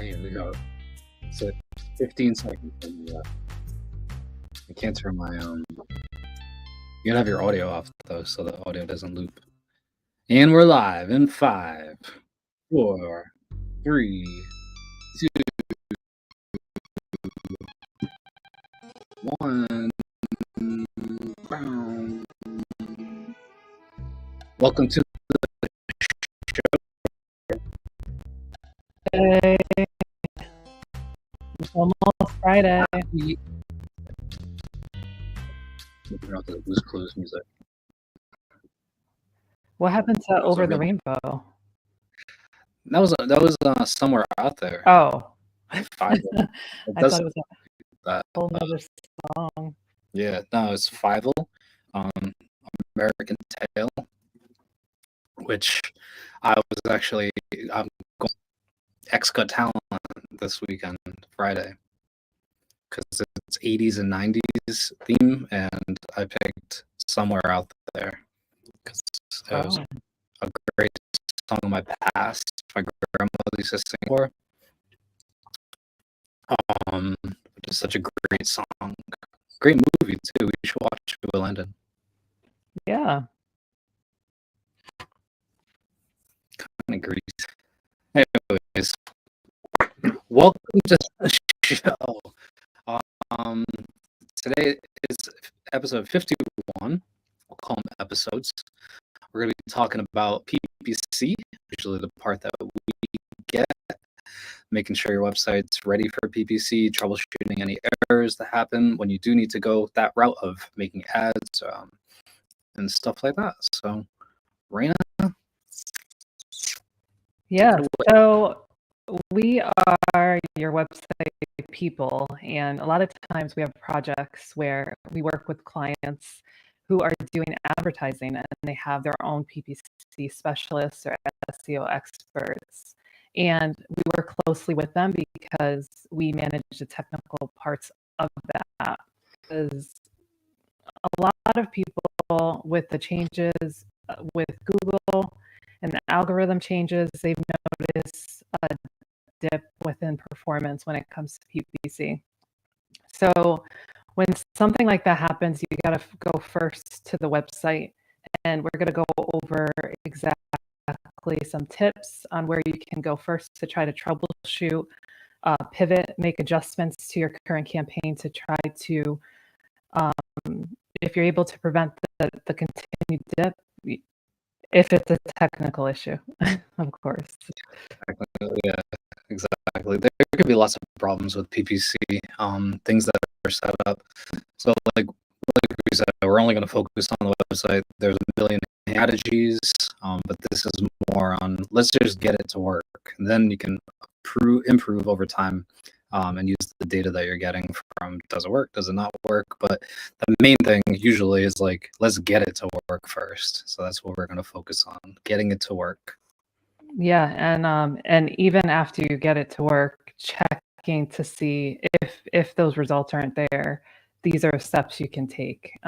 Here we go. So 15 seconds. I can't turn my You gotta have your audio off though, so the audio doesn't loop. And we're live in 5, 4, 3, 2, 1. Welcome to the show. Hey, it's almost Friday. Looking out the Blues Clues music. What happened to Over the Rainbow? That was somewhere out there. Oh, I thought it was a whole nother song. Yeah, no, it's Fievel, American Tail, which I'm going X-Cut Talent this weekend, Friday, because it's 80s and 90s theme, and I picked Somewhere Out There because it was a great song in my past. My grandmother used to sing for. Which is such a great song. Great movie too. We should watch Will Landon. Yeah. Kind of greasy. Anyways, welcome to the show. Today is episode 51. We'll call them episodes. We're going to be talking about PPC, usually the part that we get, making sure your website's ready for PPC, troubleshooting any errors that happen when you do need to go that route of making ads and stuff like that. So, Raina? Yeah, so we are your website people, and a lot of times we have projects where we work with clients who are doing advertising and they have their own PPC specialists or SEO experts. And we work closely with them because we manage the technical parts of that. Because a lot of people with the changes with Google and the algorithm changes, they've noticed a dip within performance when it comes to PPC. So when something like that happens, you got to go first to the website, and we're going to go over exactly some tips on where you can go first to try to troubleshoot, pivot, make adjustments to your current campaign to try to, if you're able to prevent the continued dip, if it's a technical issue, of course. Yeah, exactly. There could be lots of problems with PPC, things that are set up. So like we said, we're only going to focus on the website. There's a million strategies, but this is more on let's just get it to work. And then you can improve over time and use the data that you're getting from does it work, does it not work? But the main thing usually is like, let's get it to work first. So that's what we're going to focus on, getting it to work. Yeah, and even after you get it to work, checking to see if those results aren't there, these are steps you can take.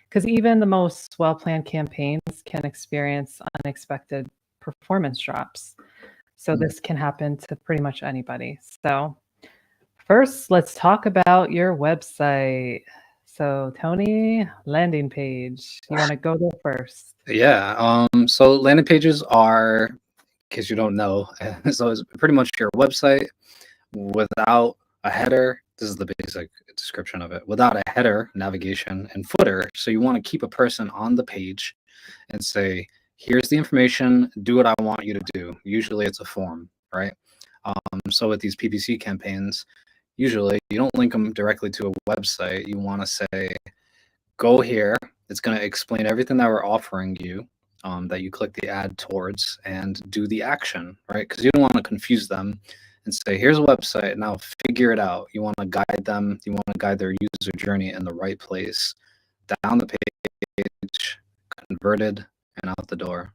Because even the most well-planned campaigns can experience unexpected performance drops. So this can happen to pretty much anybody. So first, let's talk about your website. So Tony, landing page. You want to go there first? Yeah. So landing pages are, in case you don't know, so it's pretty much your website without a header. This is the basic description of it. Without a header, navigation, and footer. So you want to keep a person on the page and say, here's the information, do what I want you to do. Usually it's a form, right? So with these PPC campaigns, usually you don't link them directly to a website. You want to say, go here. It's going to explain everything that we're offering you, that you click the ad towards, and do the action, right? Because you don't want to confuse them and say, here's a website, now figure it out. You want to guide them. You want to guide their user journey in the right place, down the page, converted, and out the door.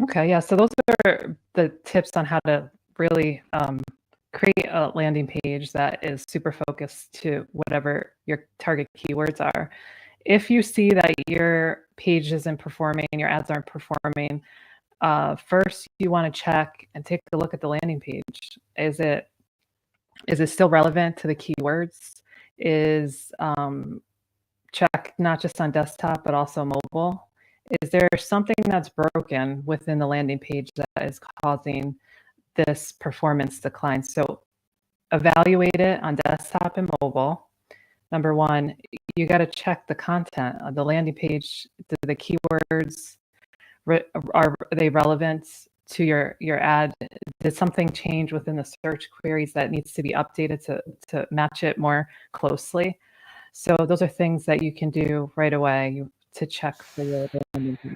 Okay, yeah, so those are the tips on how to really create a landing page that is super focused to whatever your target keywords are. If you see that your page isn't performing, your ads aren't performing, first you want to check and take a look at the landing page. Is it still relevant to the keywords? Is check not just on desktop, but also mobile? Is there something that's broken within the landing page that is causing this performance decline? So evaluate it on desktop and mobile. Number one, you got to check the content of the landing page. Do the keywords, are they relevant to your ad? Did something change within the search queries that needs to be updated to match it more closely? So those are things that you can do right away to check for your landing page.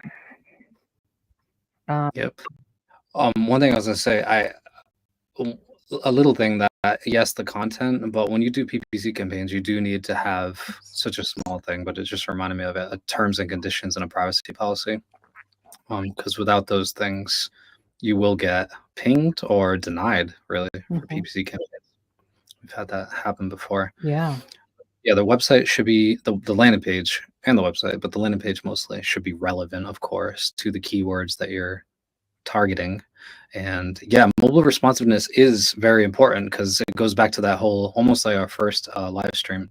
Yep. One thing I was gonna say, a little thing that, yes, the content, but when you do PPC campaigns, you do need to have such a small thing, but it just reminded me of it, a terms and conditions and a privacy policy. Because without those things, you will get pinged or denied, really, for PPC campaigns. We've had that happen before. Yeah. Yeah, the website should be the landing page and the website, but the landing page mostly should be relevant, of course, to the keywords that you're targeting. And yeah, mobile responsiveness is very important because it goes back to that whole, almost like our first live stream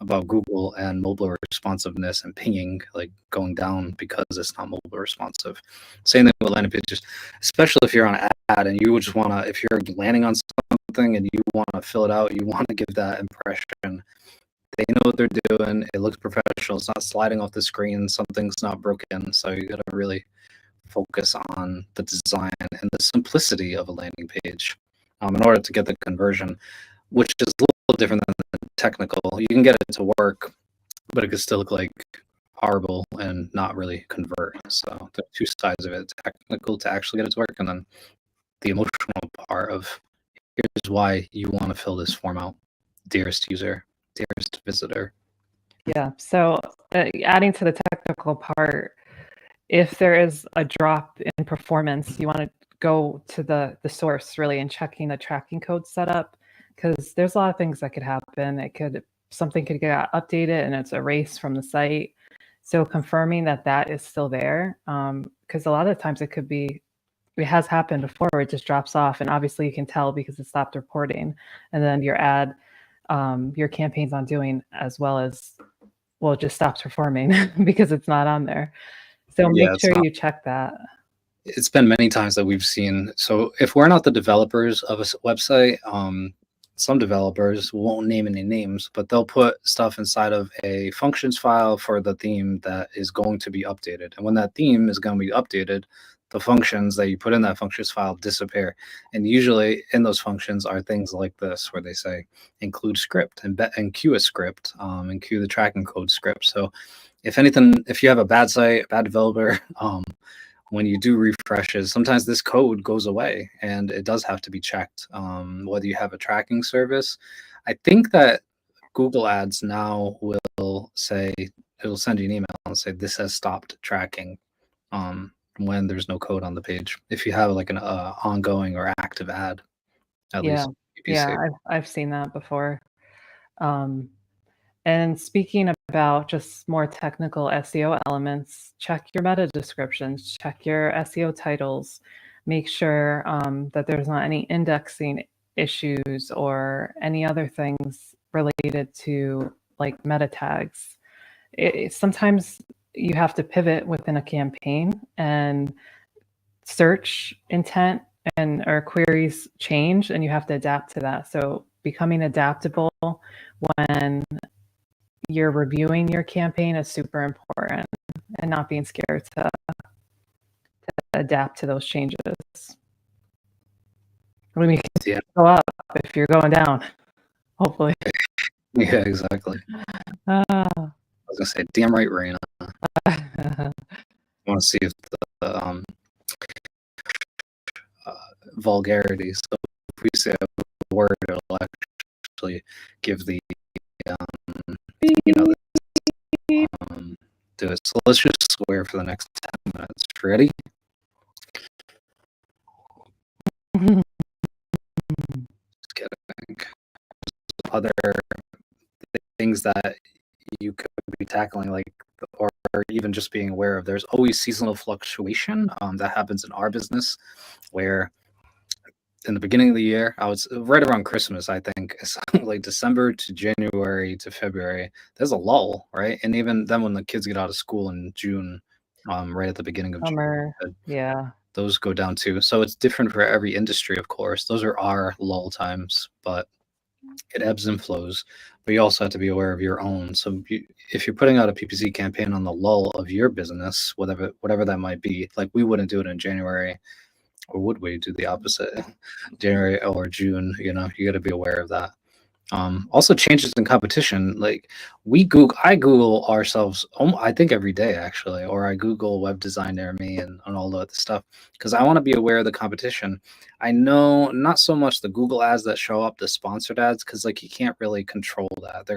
about Google and mobile responsiveness and pinging like going down because it's not mobile responsive. Same thing with landing pages, especially if you're on an ad and you just want to, if you're landing on something and you want to fill it out, you want to give that impression. They know what they're doing. It looks professional. It's not sliding off the screen. Something's not broken. So you got to really focus on the design and the simplicity of a landing page in order to get the conversion, which is a little different than the technical. You can get it to work, but it could still look like horrible and not really convert. So there are two sides of it: technical to actually get it to work, and then the emotional part of here's why you want to fill this form out, dearest user, dearest visitor. Yeah. So adding to the technical part, if there is a drop in performance, you want to go to the source really and checking the tracking code setup, because there's a lot of things that could happen. Something could get updated and it's erased from the site. So confirming that is still there, because a lot of times it has happened before where it just drops off, and obviously you can tell because it stopped reporting, and then your ad, your campaign's on doing as well as, well, it just stops performing because it's not on there. So make sure you check that. It's been many times that we've seen. So if we're not the developers of a website, some developers won't name any names, but they'll put stuff inside of a functions file for the theme that is going to be updated. And when that theme is going to be updated, the functions that you put in that functions file disappear. And usually in those functions are things like this, where they say include script and queue a script, and queue the tracking code script. So if anything, if you have a bad site, bad developer, when you do refreshes, sometimes this code goes away and it does have to be checked, whether you have a tracking service. I think that Google Ads now will say, it'll send you an email and say this has stopped tracking when there's no code on the page, if you have like an ongoing or active ad, at least. Yeah, I've seen that before. And speaking about just more technical SEO elements, check your meta descriptions, check your SEO titles, make sure that there's not any indexing issues or any other things related to like meta tags. Sometimes you have to pivot within a campaign and search intent or queries change, and you have to adapt to that. So becoming adaptable when you're reviewing your campaign is super important, and not being scared to adapt to those changes. I mean, you can go up if you're going down, hopefully. Yeah, exactly. I was gonna say, damn right, Raina. I want to see if the vulgarity. So if we say a word, it'll actually give the do it. So let's just swear for the next 10 minutes. Ready? Just kidding. Other things that you could be tackling, like, or even just being aware of, there's always seasonal fluctuation that happens in our business, where in the beginning of the year, I was right around Christmas, I think, like December to January to February, there's a lull, right? And even then when the kids get out of school in June, right at the beginning of Summer, June, yeah. those go down too. So it's different for every industry, of course. Those are our lull times, but it ebbs and flows. But you also have to be aware of your own. So if you're putting out a PPC campaign on the lull of your business, whatever that might be, like we wouldn't do it in January, or would we do the opposite? January or June, you got to be aware of that. Also changes in competition. Like I Google ourselves, I think every day actually, or I Google web design near me and all that stuff, because I want to be aware of the competition. I know not so much the Google ads that show up, the sponsored ads, because like you can't really control that.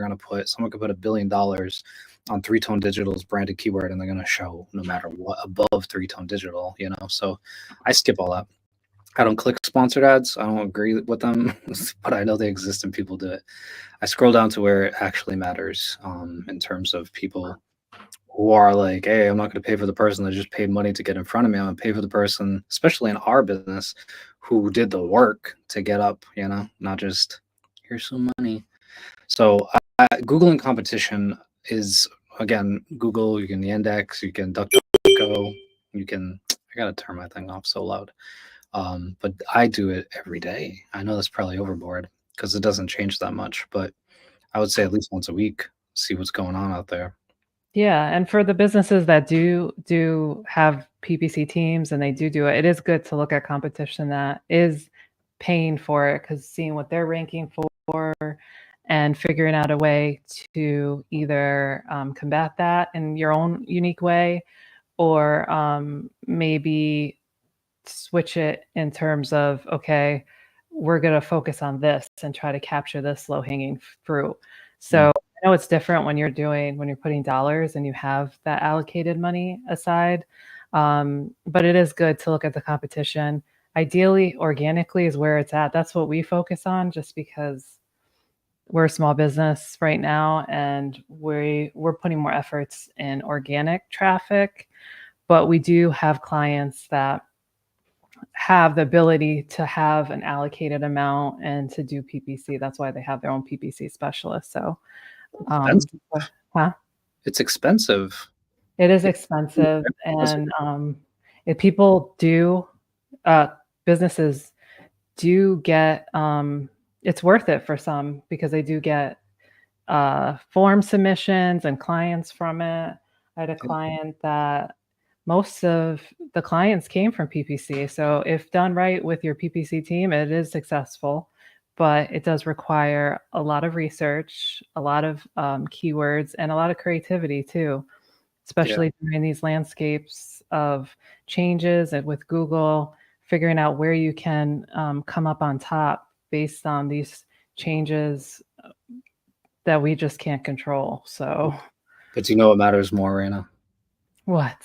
Someone could put $1 billion on Three Tone Digital's branded keyword, and they're going to show no matter what above Three Tone Digital, So I skip all that. I don't click sponsored ads. I don't agree with them, but I know they exist and people do it. I scroll down to where it actually matters, in terms of people who are like, hey, I'm not going to pay for the person that just paid money to get in front of me. I'm going to pay for the person, especially in our business, who did the work to get up, not just here's some money. So Googling competition is, again, Google, you can Yandex, you can DuckDuckGo, I got to turn my thing off so loud. But I do it every day. I know that's probably overboard because it doesn't change that much, but I would say at least once a week, see what's going on out there. Yeah, and for the businesses that do have PPC teams and they do it, it is good to look at competition that is paying for it, because seeing what they're ranking for and figuring out a way to either combat that in your own unique way, or maybe switch it in terms of, okay, we're going to focus on this and try to capture this low-hanging fruit. So I know it's different when you're putting dollars and you have that allocated money aside. But it is good to look at the competition. Ideally, organically is where it's at. That's what we focus on, just because we're a small business right now and we're putting more efforts in organic traffic. But we do have clients that have the ability to have an allocated amount and to do PPC. That's why they have their own PPC specialist. So, it's expensive. It is expensive, and if people businesses do get, it's worth it for some, because they do get form submissions and clients from it. I had a client that most of the clients came from PPC. So if done right with your PPC team, it is successful, but it does require a lot of research, a lot of keywords, and a lot of creativity too, especially during these landscapes of changes and with Google, figuring out where you can come up on top based on these changes that we just can't control. So, but you know what matters more, Raina? What?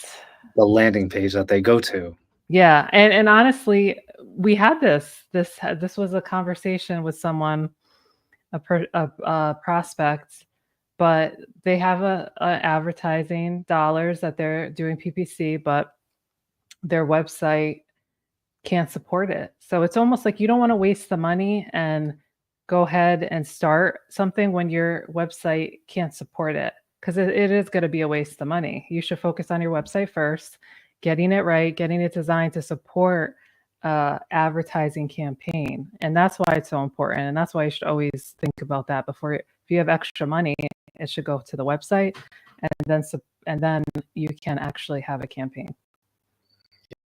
The landing page that they go to. Yeah, and honestly, we had this was a conversation with someone, a prospect, but they have a advertising dollars that they're doing PPC, but their website can't support it. So it's almost like you don't want to waste the money and go ahead and start something when your website can't support it, because it is going to be a waste of money. You should focus on your website first, getting it right, getting it designed to support advertising campaign. And that's why it's so important. And that's why you should always think about that before. If you have extra money, it should go to the website, and then you can actually have a campaign.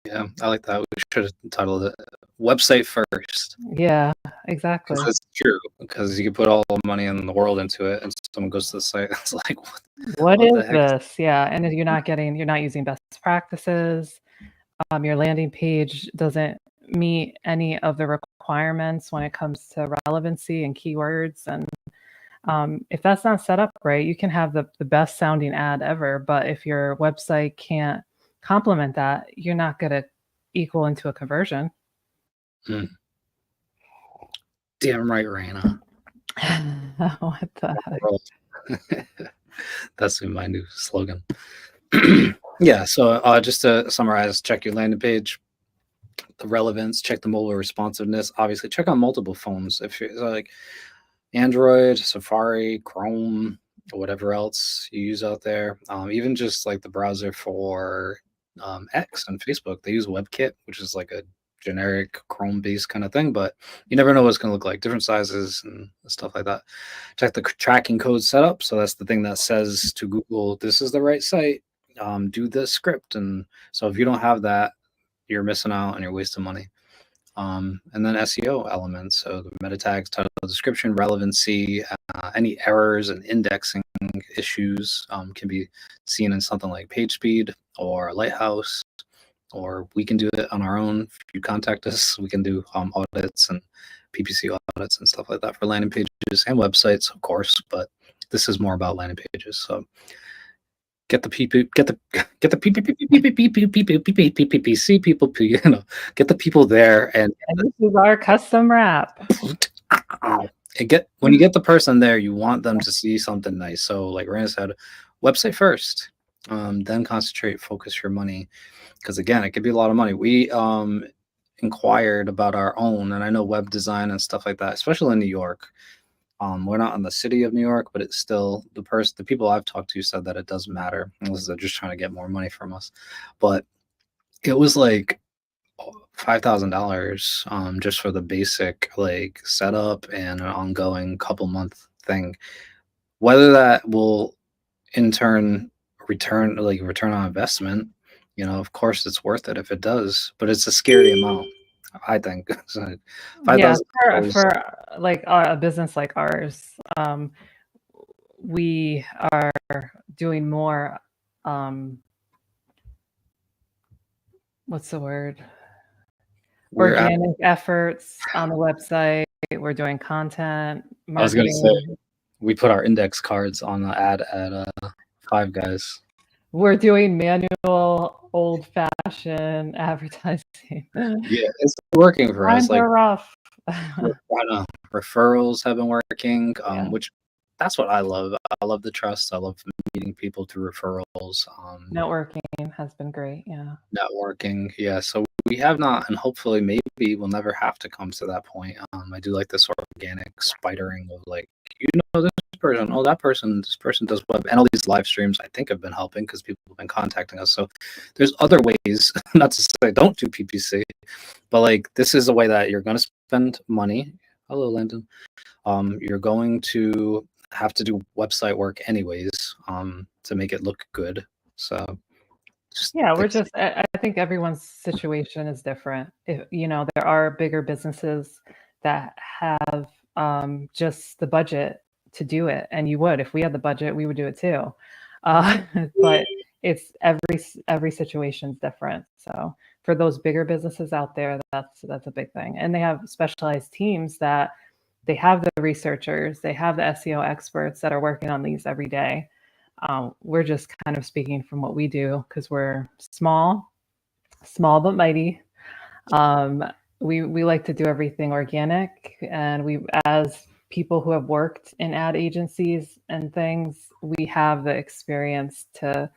Yeah, I like that. We should have titled it "Website First." Yeah, exactly. Because it's true. Because you can put all the money in the world into it, and someone goes to the site, it's like, what is this? Yeah, and you're not using best practices. Your landing page doesn't meet any of the requirements when it comes to relevancy and keywords. And if that's not set up right, you can have the best sounding ad ever, but if your website can't complement that, you're not going to equal into a conversion. Damn right, Raina. What the heck? That's my new slogan. Yeah, so just to summarize, check your landing page, the relevance, check the mobile responsiveness. Obviously, check on multiple phones. If you're like Android, Safari, Chrome, or whatever else you use out there, even just like the browser for X and Facebook, they use WebKit, which is like a generic Chrome-based kind of thing, but you never know what it's going to look like. Different sizes and stuff like that. Check the tracking code setup. So that's the thing that says to Google, this is the right site. Do this script. And so if you don't have that, you're missing out and you're wasting money. And then SEO elements, so the meta tags, title, description, relevancy, any errors and indexing issues can be seen in something like PageSpeed or Lighthouse, or we can do it on our own. If you contact us, we can do audits and PPC audits and stuff like that for landing pages and websites, of course. But this is more about landing pages. So get the PPC people, get the people there And this is our custom wrap. when you get the person there, you want them to see something nice. So like Rana said, website first, then concentrate, focus your money. Because again, it could be a lot of money. We inquired about our own, and I know web design and stuff like that, especially in New York. We're not in the city of New York, but it's still the people I've talked to said that it doesn't matter unless they're just trying to get more money from us. But it was like $5,000 just for the basic like setup and an ongoing couple month thing. Whether that will in turn return on investment, of course it's worth it if it does, but it's a scary amount, I think. Yeah, $5,000. for like a business like ours, we are doing more, what's the word? Organic efforts on the website. We're doing content I was going to marketing. say, we put our index cards on the ad at Five Guys. We're doing manual, old-fashioned advertising. Yeah, it's working for us. Times are rough. Referrals have been working, Yeah. which that's what I love. I love the trust. I love meeting people through referrals. Networking has been great. Yeah. Networking. Yeah. So we have not, and hopefully maybe we'll never have to come to that point. I do like this organic spidering of like, this person, oh, that person, this person does web, and all these live streams I think have been helping because people have been contacting us. So there's other ways, not to say don't do PPC, but like this is a way that you're going to spend money. Hello, Landon. You're going to have to do website work anyways to make it look good. So yeah, I think everyone's situation is different. If, there are bigger businesses that have just the budget to do it. And if we had the budget, we would do it too. But it's every situation's different. So for those bigger businesses out there, that's a big thing. And they have specialized teams that they have the researchers, they have the SEO experts that are working on these every day. We're just kind of speaking from what we do because we're small but mighty. We like to do everything organic, and as people who have worked in ad agencies and things, we have the experience to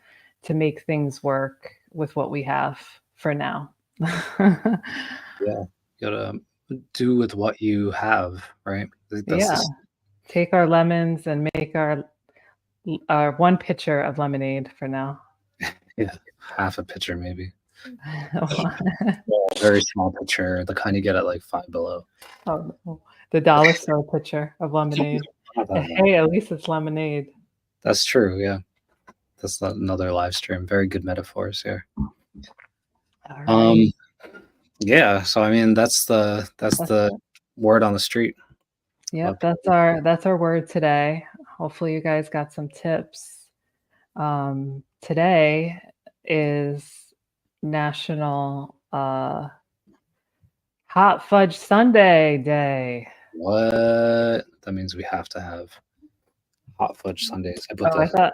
make things work with what we have for now. Yeah, you gotta do with what you have, right? Take our lemons and make our one pitcher of lemonade for now. Yeah, half a pitcher maybe. Very small pitcher, the kind you get at like Five Below. Oh, the dollar store pitcher of lemonade. Hey, at least it's lemonade. That's true. Yeah, that's another live stream. Very good metaphors here. All right. Yeah. So I mean, that's the word on the street. Yep, that's our word today. Hopefully, you guys got some tips. Today is National Hot Fudge Sundae Day. What? That means we have to have hot fudge sundaes.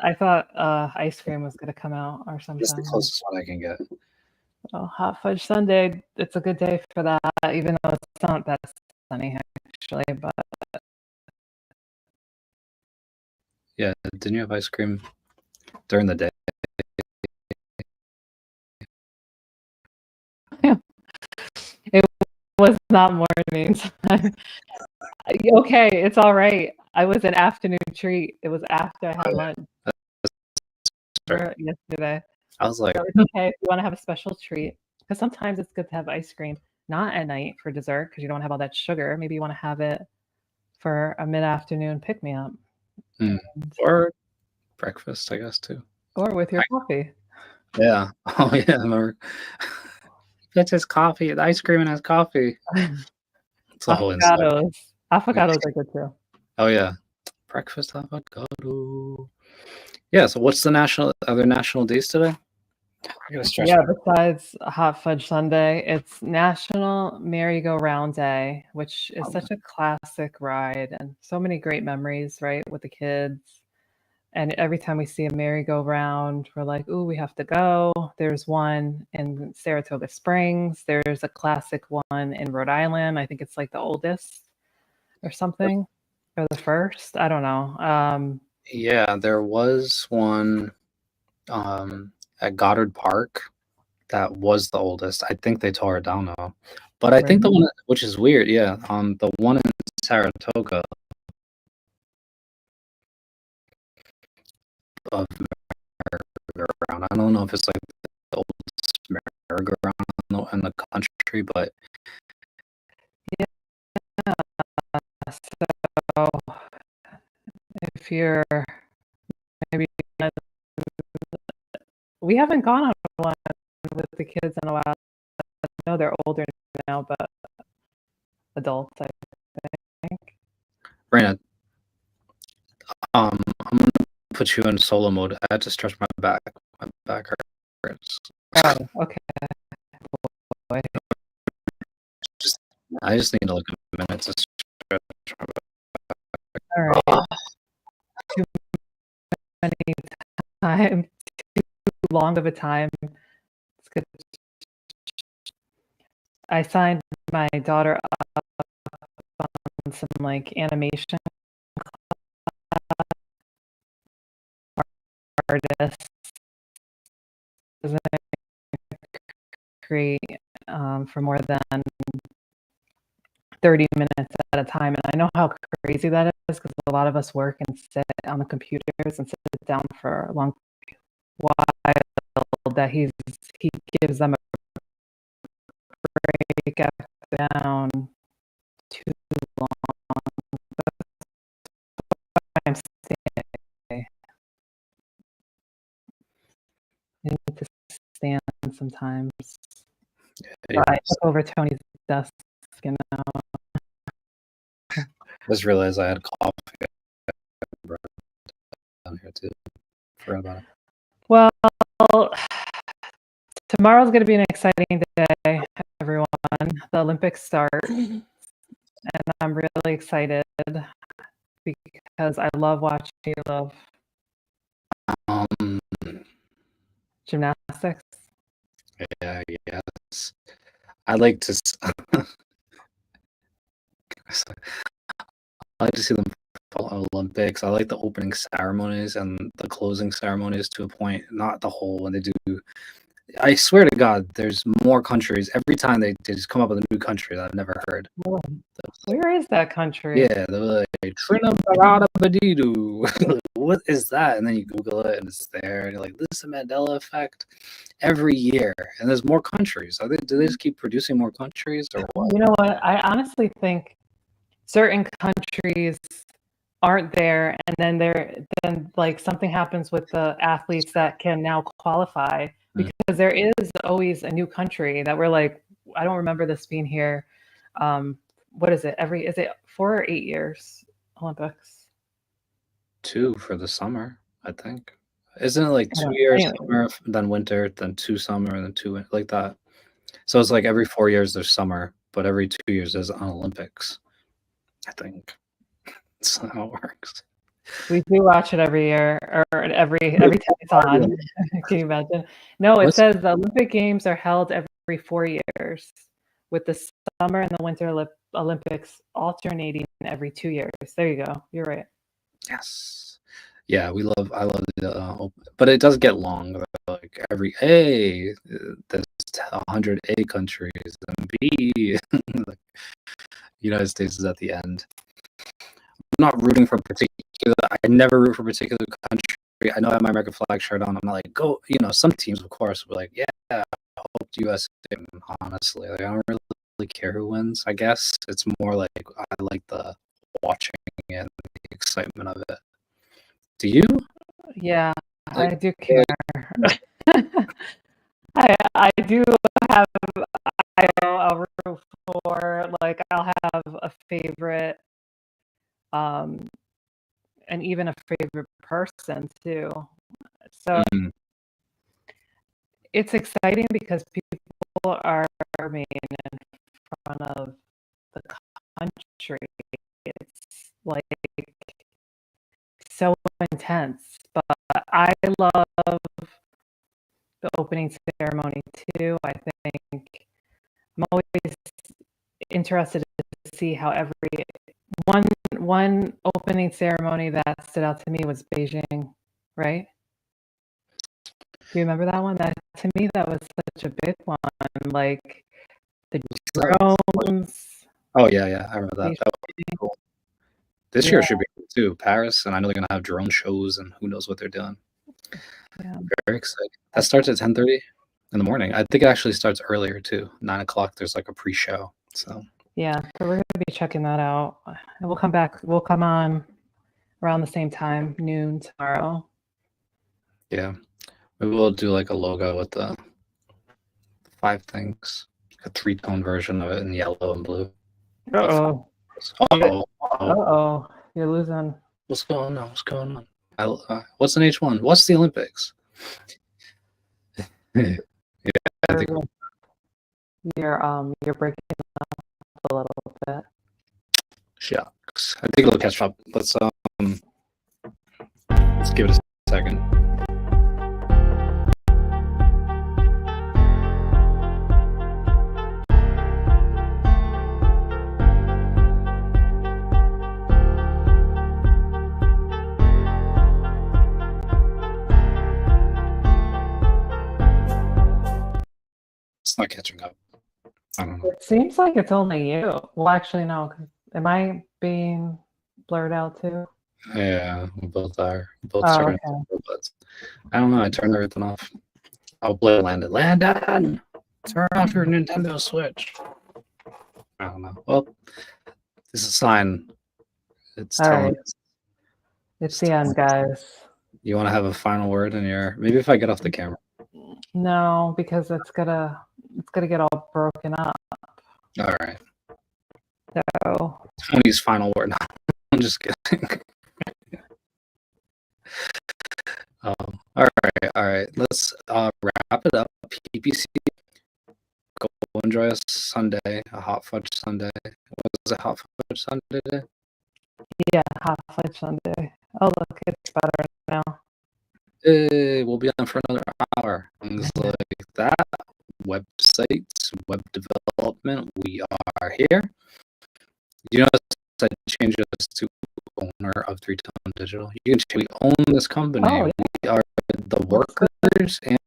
I thought ice cream was going to come out or something. It's the closest one I can get. Oh, hot fudge sundae. It's a good day for that, even though it's not that sunny actually. But yeah, didn't you have ice cream during the day? was not mornings. Okay, it's all right. I was an afternoon treat. It was after I had lunch yesterday. I was like, So it's okay if you want to have a special treat. Because sometimes it's good to have ice cream, not at night for dessert, because you don't have all that sugar. Maybe you want to have it for a mid-afternoon pick-me-up. or breakfast, I guess, too. Or with your coffee. Yeah. Oh, yeah. I remember. It's his coffee. The ice cream and his coffee. It's a whole inside. Avocados are good too. Oh, yeah. Breakfast avocado. Yeah. So, what's the other national days today? I gotta stretch. Yeah, besides Hot Fudge Sunday, it's National Merry-Go-Round Day, which is such a classic ride and so many great memories, right, with the kids. And every time we see a merry-go-round, we're like, ooh, we have to go. There's one in Saratoga Springs. There's a classic one in Rhode Island. I think it's like the oldest or something, or the first. I don't know. Yeah, there was one at Goddard Park that was the oldest. I think they tore it down now. But I think the one, which is weird, yeah, the one in Saratoga of merry-go-round. I don't know if it's like the oldest merry-go-round in the country, but yeah. So if you're maybe, we haven't gone on one with the kids in a while. I know they're older now, but adults, I think. Raina, I'm gonna put you in solo mode. I had to stretch my back. My back hurts. Oh, okay. Boy. I just need like a minute to stretch my back. All right. Too many time, too long of a time. It's good. I signed my daughter up on some like animation artists create for more than 30 minutes at a time. And I know how crazy that is because a lot of us work and sit on the computers and sit down for a long while, that he gives them a break down too long. I'm staying. I need to stand sometimes. Yeah, I took over Tony's desk, you know. I just realized I had coffee down here too. Forgot about it. Well, tomorrow's going to be an exciting day, everyone. The Olympics start, and I'm really excited because I love watching you love gymnastics. Yeah, yes. I like to. I like to see them follow Olympics. I like the opening ceremonies and the closing ceremonies to a point, not the whole when they do. I swear to God, there's more countries. Every time they just come up with a new country that I've never heard. Where is that country? Yeah, they're like Trinidad. What is that? And then you Google it and it's there. And you're like, this is the Mandela effect every year. And there's more countries. Do they just keep producing more countries or what? You know what? I honestly think certain countries aren't there, and then like something happens with the athletes that can now qualify, because there is always a new country that we're like, I don't remember this being here. What is it? Is it 4 or 8 years Olympics? 2 for the summer, I think. Isn't it like 2 years summer, then winter, then 2 summer, then 2 like that? So it's like every 4 years there's summer, but every 2 years there's an Olympics. I think that's how it works. We do watch it every year, or every time it's on. Can you imagine? No, it says the Olympic Games are held every 4 years, with the summer and the winter Olympics alternating every 2 years. There you go. You're right. Yes. Yeah, I love the but it does get long. Like every there's 100 A countries and B. United States is at the end. I'm not rooting for particular. I never root for a particular country. I know I have my American flag shirt on. I'm not like, go. Some teams, of course, were like, yeah, I hope the U.S. win. Honestly, like, I don't really care who wins. I guess it's more like I like the watching and the excitement of it. Do you? Yeah, Like, I do care. I do have. I'll root for, like, I'll have a favorite, and even a favorite person too. So it's exciting because people are arming in front of the country. It's like so intense, but I love the opening ceremony too. I think I'm always interested to see how one opening ceremony that stood out to me was Beijing, right? Do you remember that one? That, to me, that was such a big one. Like the drones. Oh yeah, I remember that. Beijing. That was cool. This year should be cool too, Paris, and I know they're gonna have drone shows and who knows what they're doing. Yeah. Very exciting. That starts at 10:30 in the morning. I think it actually starts earlier too. 9 o'clock. There's like a pre-show. So yeah, so we're gonna be checking that out, and we'll come back. We'll come on around the same time, noon tomorrow. Yeah, maybe we'll do like a logo with the 5 things, a 3-tone version of it in yellow and blue. Uh-oh. Uh-oh. You're losing. What's going on? What's going on? What's an H1? What's the Olympics? Yeah, I think you're breaking up a little bit. shucks. I think it'll catch up. Let's give it a second. It's not catching up. I don't know. It seems like it's only you. Well, actually, no. Am I being blurred out too? Yeah, we both are. Both okay. robots. I don't know. I turned everything off. I'll play Landon. Landon! Turn off your Nintendo Switch. I don't know. Well, this is a sign. It's telling us. It's the end, guys. You want to have a final word in your... Maybe if I get off the camera. No, because it's gonna get all broken up. All right. So Tony's final word. No, I'm just kidding. All right. Let's wrap it up. PPC. Go enjoy a Sunday, a hot fudge Sunday. Was it hot fudge Sunday today? yeah, hot fudge Sunday. Oh, look, it's better now. Hey, we'll be on for another hour. Things like that. Websites, web development. We are here. You know, I changed us to owner of 3-Tone Digital. You can we own this company. Oh, yeah. We are the workers and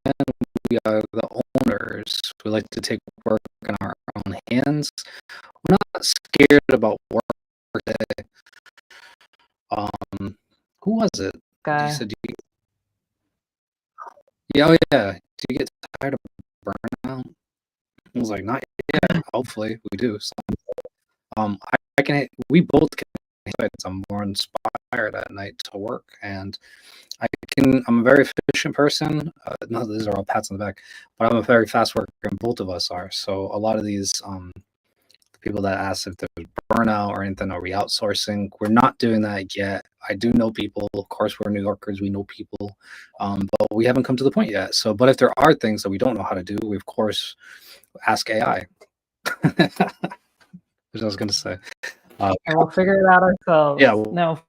we are the owners. We like to take work in our own hands. We're not scared about work today. Who was it? Guy. You said yeah. Do you get tired of burnout? I was like, not yet. Hopefully, we do. So, we both can. I'm more inspired at night to work, and I'm a very efficient person. No, these are all pats on the back, but I'm a very fast worker, and both of us are. So a lot of these people that ask if there's burnout or anything, are we outsourcing? We're not doing that yet. I do know people. Of course, we're New Yorkers. We know people, but we haven't come to the point yet. So, but if there are things that we don't know how to do, we of course ask AI. Which I was going to say. And we'll figure it out ourselves. Yeah. No.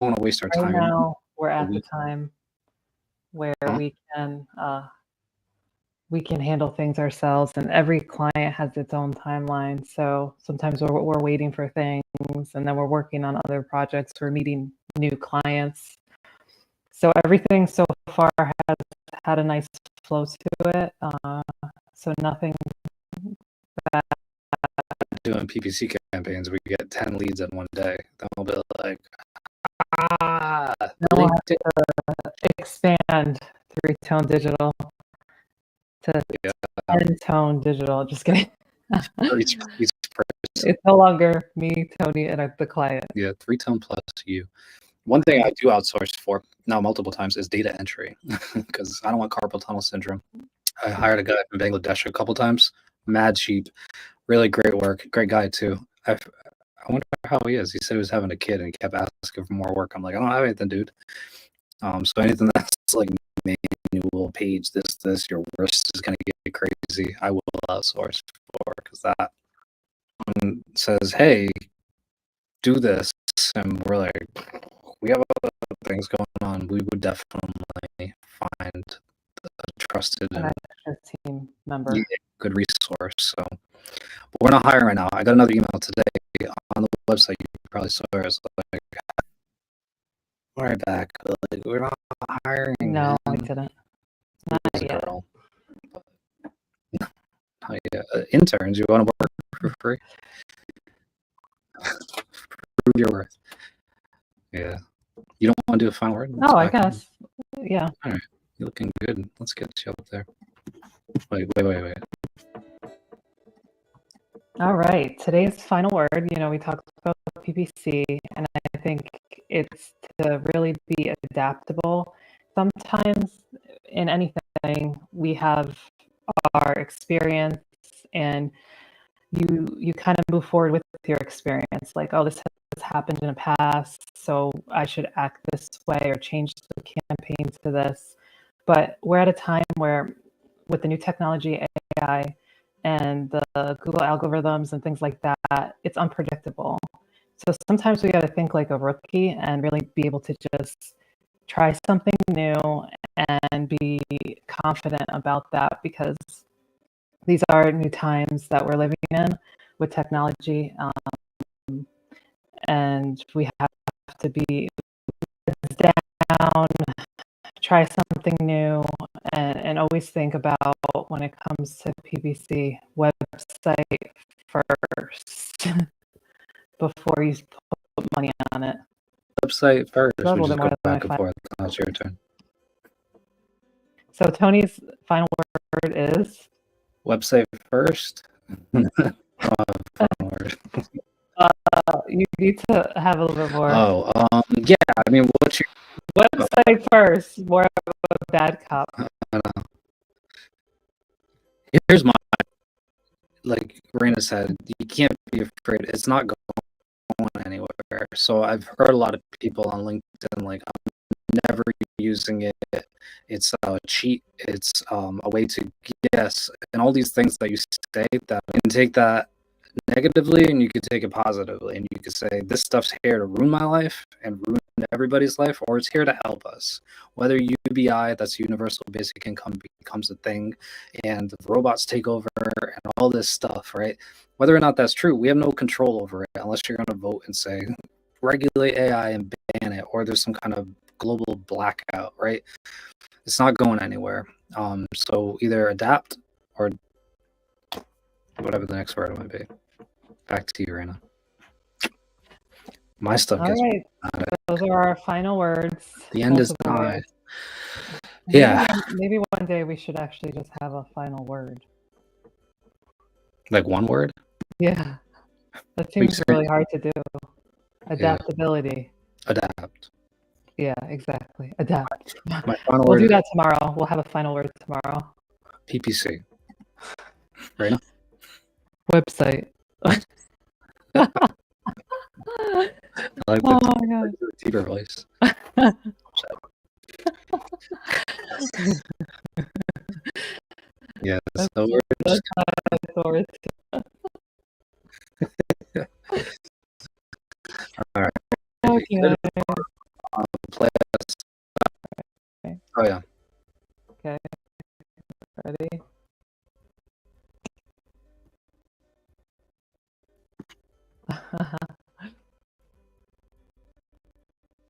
We don't want to waste our time. Right now, we're at the time where we can handle things ourselves, and every client has its own timeline. So sometimes we're waiting for things, and then we're working on other projects. We're meeting new clients. So everything so far has had a nice flow to it. So nothing that doing PPC campaigns, we get 10 leads in one day. Then we'll be like, Then we'll have to expand three-tone digital to Yeah. 10-tone digital. Just kidding. For each person. It's no longer me, Tony, and the client. Yeah, 3-tone plus you. One thing I do outsource for now multiple times is data entry because I don't want carpal tunnel syndrome. I hired a guy from Bangladesh a couple times. Mad cheap, really great work, great guy too. I wonder how he is. He said he was having a kid and he kept asking for more work. I'm like, I don't have anything, dude. So anything that's like manual page, this, your wrist is gonna get crazy. I will outsource for because that one says, hey, do this, and we're like, we have other things going on. We would definitely find a trusted An and extra team member. good resource. So, but we're not hiring right now. I got another email today on the website. You probably saw it. It's like, all right, back. Like, we're not hiring. No, I didn't. Not yet. Girl. Not yet. Interns, you want to work for free? Prove your worth. Yeah. You don't want to do a final word? Oh, I guess. Yeah. All right. You're looking good. Let's get you up there. Wait. All right. Today's final word, we talked about PPC, and I think it's to really be adaptable. Sometimes in anything, we have our experience, and you kind of move forward with your experience. Like, oh, this has happened in the past, so I should act this way or change the campaign to this. But we're at a time where, with the new technology, AI, and the Google algorithms and things like that, it's unpredictable. So sometimes we got to think like a rookie and really be able to just try something new and be confident about that, because these are new times that we're living in with technology, and we have to be down, try something new, and always think about, when it comes to PPC, website first before you put money on it. Website first. A little We bit just more go than back and forth. Now it's your turn. So Tony's final word is? Website first. Final word. You need to have a little bit more. Yeah. I mean, what's your Website first? More of a bad cop. I don't know. Here's my, like Raina said, you can't be afraid. It's not going anywhere. So I've heard a lot of people on LinkedIn like, I'm never using it. It's a cheat. It's a way to guess, and all these things that you say that you can take that negatively and you could take it positively, and you could say this stuff's here to ruin my life and ruin everybody's life, or it's here to help us. Whether UBI, that's universal basic income, becomes a thing and the robots take over and all this stuff, right? Whether or not that's true, we have no control over it unless you're going to vote and say regulate AI and ban it, or there's some kind of global blackout, right? It's not going anywhere. So either adapt or whatever the next word might be. Back to you, Raina. My stuff gets. All right. Those are our final words. The end is Multiple nigh. words. Yeah. Maybe one day we should actually just have a final word. Like one word? Yeah. That seems really hard to do. Adaptability. Adapt. Yeah, exactly. Adapt. My final We'll word do is that tomorrow. We'll have a final word tomorrow. PPC. Raina? Website. I like Oh the my god. deeper voice. Yeah, so we're That's just my authority. all right. Okay. Play us. Okay. Oh yeah. Okay. Ready?